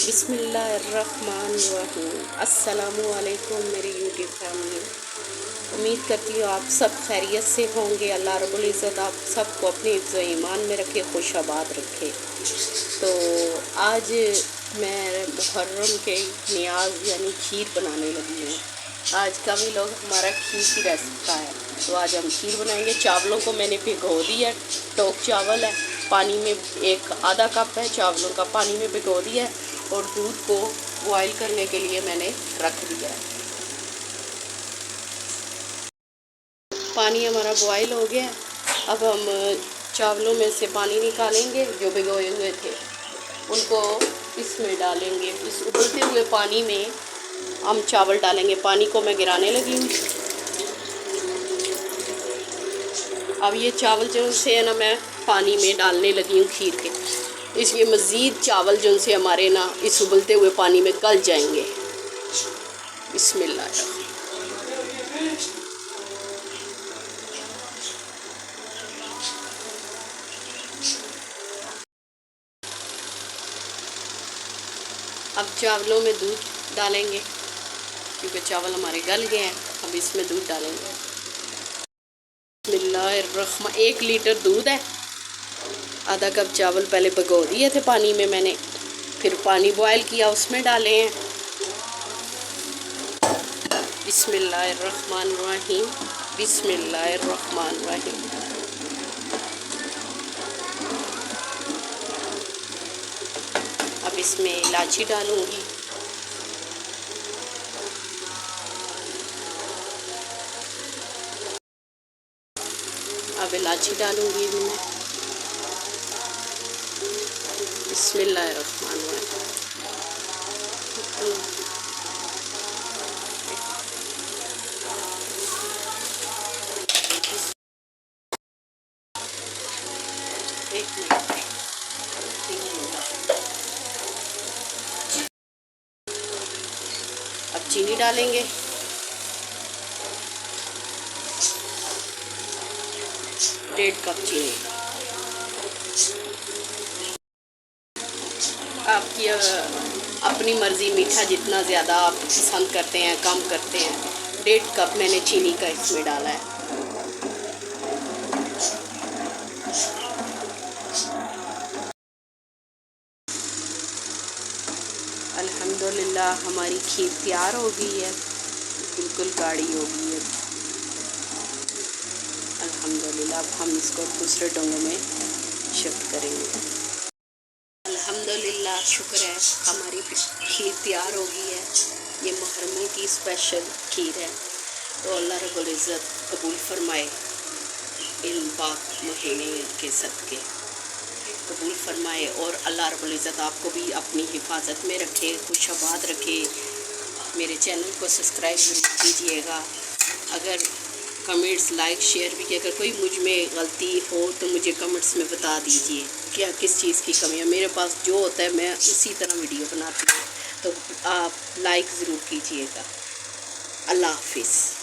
बिस्मिल्लाहिर्रहमानिर्रहीम। अस्सलामुअलैकुम मेरी यूट्यूब फैमिली। उम्मीद करती हूँ आप सब खैरियत से होंगे। अल्लाह रब्बुल इज़्ज़त आप सबको अपने हिफ्ज़ व ईमान में रखे, खुश आबाद रखे। तो आज मैं मुहर्रम के नियाज़ यानी खीर बनाने लगी हूँ। आज का भी लोग हमारा खीर की रेसिपी का है, तो आज हम खीर बनाएंगे। चावलों को मैंने भिगो दिया, टोक चावल है, पानी में एक आधा कप है चावलों का, पानी में भिगो दिया है और दूध को बॉयल करने के लिए मैंने रख दिया है। पानी हमारा बॉयल हो गया है। अब हम चावलों में से पानी निकालेंगे जो भिगोए हुए थे, उनको इसमें डालेंगे। इस उबलते हुए पानी में हम चावल डालेंगे। पानी को मैं गिराने लगी हूँ। अब ये चावल जो से है ना, मैं पानी में डालने लगी हूँ खीर के। इसलिए मज़ीद चावल जो से हमारे ना इस उबलते हुए पानी में गल जाएंगे। बिस्मिल्लाह। अब चावलों में दूध डालेंगे क्योंकि चावल हमारे गल गए हैं। अब इसमें दूध डालेंगे। बिस्मिल्लाहिर्रहमान। 1 लीटर दूध है। आधा कप चावल पहले भिगो दिए थे पानी में मैंने, फिर पानी बॉयल किया, उसमें डाले हैं। बिस्मिल्लाहिर्रहमानिर्रहीम। बिस्मिल्लाहिर्रहमानिर्रहीम। अब इसमें इलायची डालूंगी। अब इलायची डालूंगी इसमें। बिस्मिल्लाहिर्रहमानिर्रहीम। एक मिनट। अब चीनी डालेंगे। डेढ़ कप चीनी। आपकी अपनी मर्ज़ी, मीठा जितना ज़्यादा आप पसंद करते हैं, कम करते हैं। 1.5 कप मैंने चीनी का इसमें डाला है। अल्हम्दुलिल्लाह हमारी खीर तैयार हो गई है, बिल्कुल गाढ़ी हो गई है। अल्हम्दुलिल्लाह अब हम इसको दूसरे डोंगे में शिफ्ट करेंगे। अल्हम्दुलिल्लाह शुक्र है हमारी खीर तैयार हो गई है। ये मुहर्रम की स्पेशल खीर है, तो अल्लाह रब्बुल इज़्ज़त कबूल फरमाए। इन पाक महीने के सदके कबूल फरमाए और अल्लाह रब्बुल इज़्ज़त आपको भी अपनी हिफाजत में रखे, खुश आबाद रखे। मेरे चैनल को सब्सक्राइब कीजिएगा। अगर कमेंट्स, लाइक, शेयर भी किया। अगर कोई मुझ में गलती हो तो मुझे कमेंट्स में बता दीजिए क्या किस चीज़ की कमी है। मेरे पास जो होता है मैं उसी तरह वीडियो बनाती हूँ, तो आप लाइक ज़रूर कीजिएगा। अल्लाह हाफिज़।